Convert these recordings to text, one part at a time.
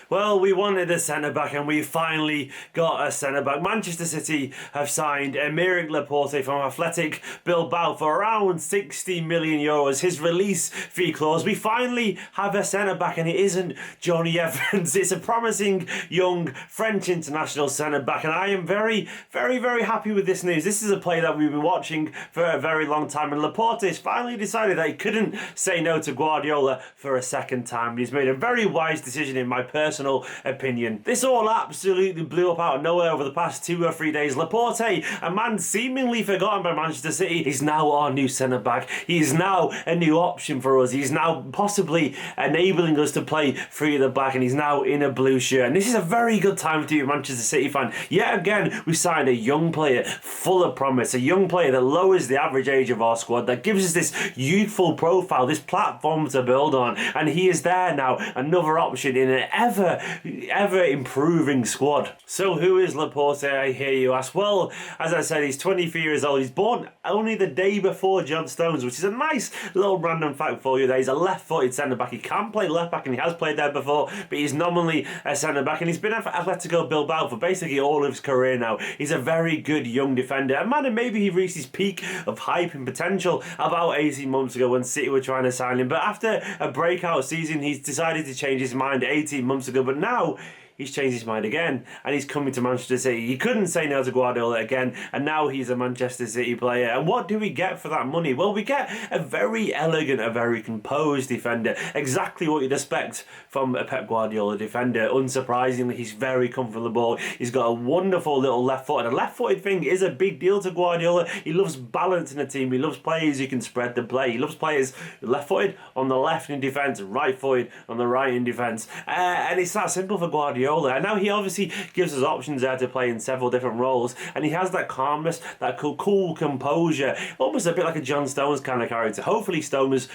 Well, we wanted a centre-back and we finally got a centre-back. Manchester City have signed Aymeric Laporte from Athletic Bilbao for around €60 million. His release fee clause. We finally have a centre-back and it isn't Johnny Evans. It's a promising young French international centre-back and I am very, very, very happy with this news. This is a player that we've been watching for a very long time and Laporte has finally decided that he couldn't say no to Guardiola for a second time. He's made a very wise decision in my personal opinion. This all absolutely blew up out of nowhere over the past 2 or 3 days. Laporte, a man seemingly forgotten by Manchester City, is now our new centre-back. He is now a new option for us. He's now possibly enabling us to play three at the back and he's now in a blue shirt. And this is a very good time to be a Manchester City fan. Yet again, we signed a young player full of promise, a young player that lowers the average age of our squad, that gives us this youthful profile, this platform to build on. And he is there now, another option in an ever improving squad. So who is Laporte, I hear you ask? Well, as I said, he's 23 years old. He's born only the day before John Stones, which is a nice little random fact for you there. He's a left-footed centre-back. He can play left-back and he has played there before, but he's nominally a centre-back and he's been at Athletic Bilbao for basically all of his career now. He's a very good young defender. A man, and maybe he reached his peak of hype and potential about 18 months ago when City were trying to sign him, but after a breakout season, he's decided to change his mind 18 months ago, but now he's changed his mind again and he's coming to Manchester City. He couldn't say no to Guardiola again and now he's a Manchester City player. And what do we get for that money? Well, we get a very elegant, a very composed defender. Exactly what you'd expect from a Pep Guardiola defender. Unsurprisingly, he's very comfortable. He's got a wonderful little left foot. And a left-footed thing is a big deal to Guardiola. He loves balance in the team. He loves players who can spread the play. He loves players left-footed on the left in defence, right-footed on the right in defence. And it's that simple for Guardiola. And now he obviously gives us options there to play in several different roles, and he has that calmness, that cool composure, almost a bit like a John Stones kind of character. Hopefully Stones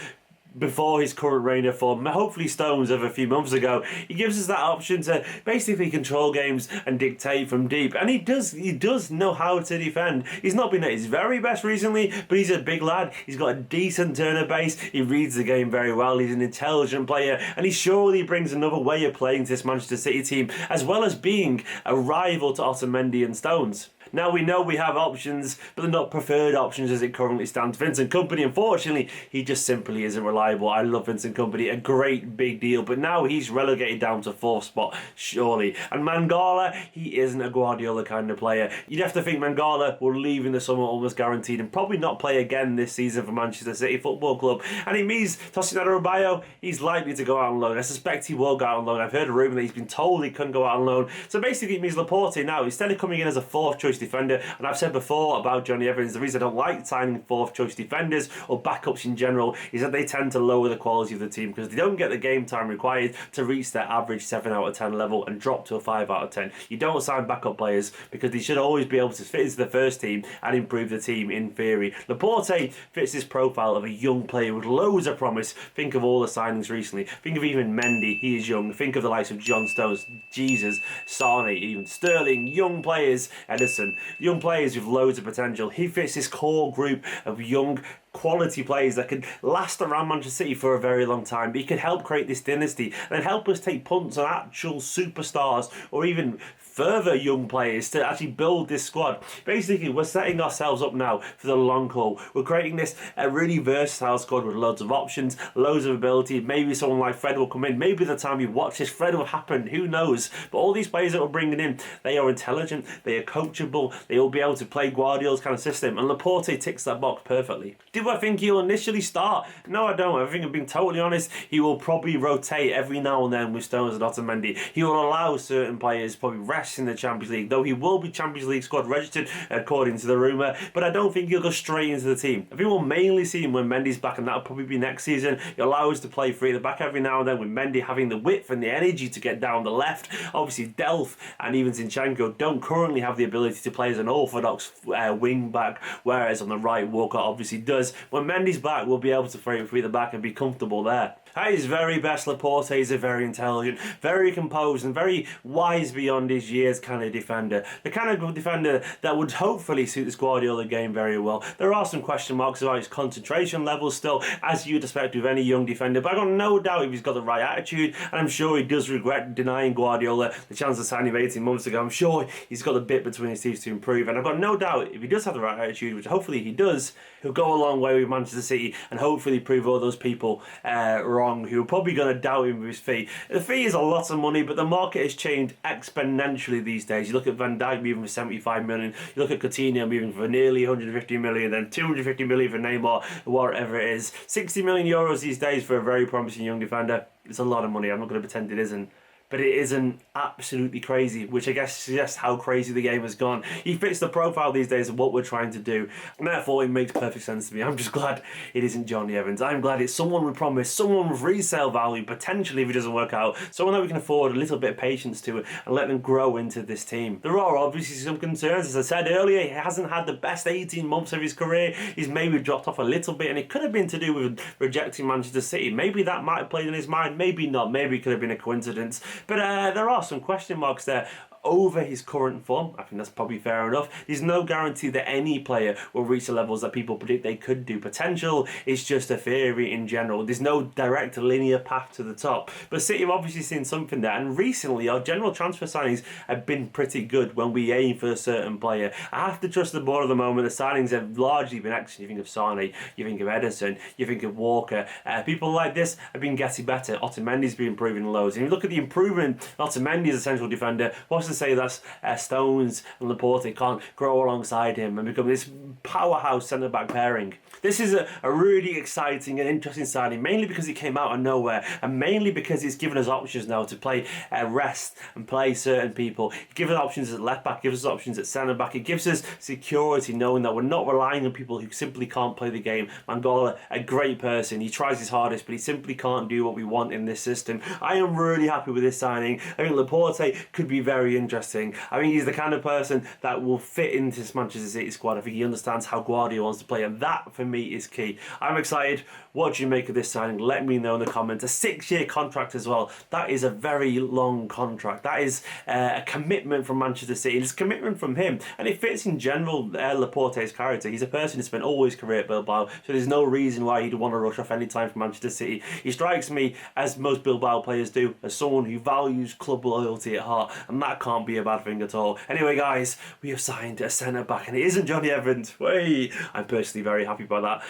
before his current reign of form, hopefully Stones of a few months ago, he gives us that option to basically control games and dictate from deep, and he does know how to defend. He's not been at his very best recently, but he's a big lad. He's got a decent turner base. He reads the game very well. He's an intelligent player, and he surely brings another way of playing to this Manchester City team, as well as being a rival to Otamendi and Stones. Now we know we have options, but they're not preferred options as it currently stands. Vincent Kompany, unfortunately, he just simply isn't reliable. I love Vincent Kompany, a great big deal, but now he's relegated down to 4th spot, surely. And Mangala, he isn't a Guardiola kind of player. You'd have to think Mangala will leave in the summer almost guaranteed and probably not play again this season for Manchester City Football Club. And it means Tosinado Rabayo, he's likely to go out on loan. I suspect he will go out on loan. I've heard a rumour that he's been told he couldn't go out on loan. So basically it means Laporte now, instead of coming in as a 4th choice defender, and I've said before about Johnny Evans, the reason I don't like signing 4th choice defenders or backups in general is that they tend to lower the quality of the team because they don't get the game time required to reach their average 7 out of 10 level and drop to a 5 out of 10. You don't sign backup players because they should always be able to fit into the first team and improve the team in theory. Laporte fits this profile of a young player with loads of promise. Think of all the signings recently. Think of even Mendy, he is young. Think of the likes of John Stones, Jesus, Sane, even Sterling, young players, Edison, young players with loads of potential. He fits this core group of young quality players that could last around Manchester City for a very long time. He could help create this dynasty and help us take punts on actual superstars or even further young players to actually build this squad. Basically, we're setting ourselves up now for the long haul. We're creating this a really versatile squad with loads of options, loads of ability. Maybe someone like Fred will come in. Maybe the time you watch this, Fred will happen. Who knows? But all these players that we're bringing in, they are intelligent, they are coachable, they will be able to play Guardiola's kind of system, and Laporte ticks that box perfectly. Do I think he'll initially start? No, I don't. I think, I'm being totally honest, he will probably rotate every now and then with Stones and Otamendi. He will allow certain players probably rest in the Champions League, though he will be Champions League squad registered according to the rumour, but I don't think he'll go straight into the team. I think we'll mainly see him when Mendy's back, and that'll probably be next season. He'll allow us to play free at the back every now and then, with Mendy having the width and the energy to get down the left. Obviously Delph and even Zinchenko don't currently have the ability to play as an orthodox wing back, whereas on the right Walker obviously does. When Mendy's back, we'll be able to play free at the back and be comfortable there. At his very best, Laporte is a very intelligent, very composed and very wise beyond his years kind of defender. The kind of defender that would hopefully suit this Guardiola game very well. There are some question marks about his concentration levels still, as you'd expect with any young defender, but I've got no doubt if he's got the right attitude, and I'm sure he does regret denying Guardiola the chance to sign him 18 months ago. I'm sure he's got the bit between his teeth to improve, and I've got no doubt if he does have the right attitude, which hopefully he does, he'll go a long way with Manchester City and hopefully prove all those people wrong who are probably going to doubt him with his fee. The fee is a lot of money, but the market has changed exponentially these days. You look at Van Dijk moving for 75 million, you look at Coutinho moving for nearly 150 million, then 250 million for Neymar, whatever it is. 60 million euros these days for a very promising young defender. It's a lot of money, I'm not going to pretend it isn't. But it isn't absolutely crazy, which I guess suggests how crazy the game has gone. He fits the profile these days of what we're trying to do, and therefore it makes perfect sense to me. I'm just glad it isn't Johnny Evans. I'm glad it's someone with promise, someone with resale value, potentially if it doesn't work out, someone that we can afford a little bit of patience to and let them grow into this team. There are obviously some concerns. As I said earlier, he hasn't had the best 18 months of his career. He's maybe dropped off a little bit, and it could have been to do with rejecting Manchester City. Maybe that might have played in his mind, maybe not. Maybe it could have been a coincidence. But there are some question marks there over his current form. I think that's probably fair enough. There's no guarantee that any player will reach the levels that people predict they could do. Potential is just a theory in general. There's no direct linear path to the top. But City have obviously seen something there, and recently our general transfer signings have been pretty good when we aim for a certain player. I have to trust the board at the moment. The signings have largely been excellent. You think of Sane, you think of Ederson, you think of Walker. People like this have been getting better. Otamendi's been improving loads. And you look at the improvement, Otamendi is a central defender. What's to say that's Stones and Laporte can't grow alongside him and become this powerhouse centre-back pairing? This is a really exciting and interesting signing, mainly because it came out of nowhere, and mainly because it's given us options now to play rest and play certain people. It gives us options at left back, gives us options at centre back. It gives us security knowing that we're not relying on people who simply can't play the game. Mangola, a great person, he tries his hardest, but he simply can't do what we want in this system. I am really happy with this signing. I think Laporte could be very interesting. I think he's the kind of person that will fit into this Manchester City squad. I think he understands how Guardiola wants to play, and that for me is key. I'm excited. What do you make of this signing? Let me know in the comments. A 6-year contract as well. That is a very long contract. That is a commitment from Manchester City. It's a commitment from him, and it fits in general Laporte's character. He's a person who spent all his career at Bilbao, so there's no reason why he'd want to rush off any time from Manchester City. He strikes me, as most Bilbao players do, as someone who values club loyalty at heart, and that can't be a bad thing at all. Anyway, guys, we have signed a centre back, and it isn't Johnny Evans. Way, I'm personally very happy by that.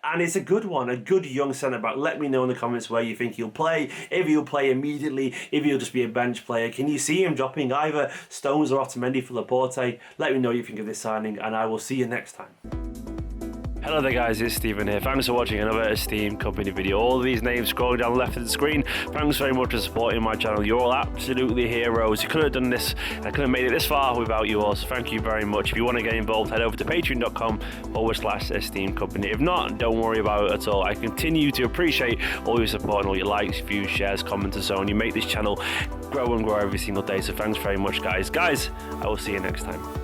And it's a good one, a good young centre back. Let me know in the comments where you think he'll play, if he'll play immediately, if he'll just be a bench player. Can you see him dropping either Stones or Otamendi for Laporte? Let me know what you think of this signing, and I will see you next time. Hello there guys, it's Stephen here. Thanks for watching another Esteemed Company video. All of these names scrolling down left of the screen. Thanks very much for supporting my channel. You're all absolutely heroes. You couldn't have done this, I couldn't have made it this far without you all, so thank you very much. If you want to get involved, head over to patreon.com/Esteemed Company. If not, don't worry about it at all. I continue to appreciate all your support and all your likes, views, shares, comments and so on. You make this channel grow and grow every single day, so thanks very much guys. Guys, I will see you next time.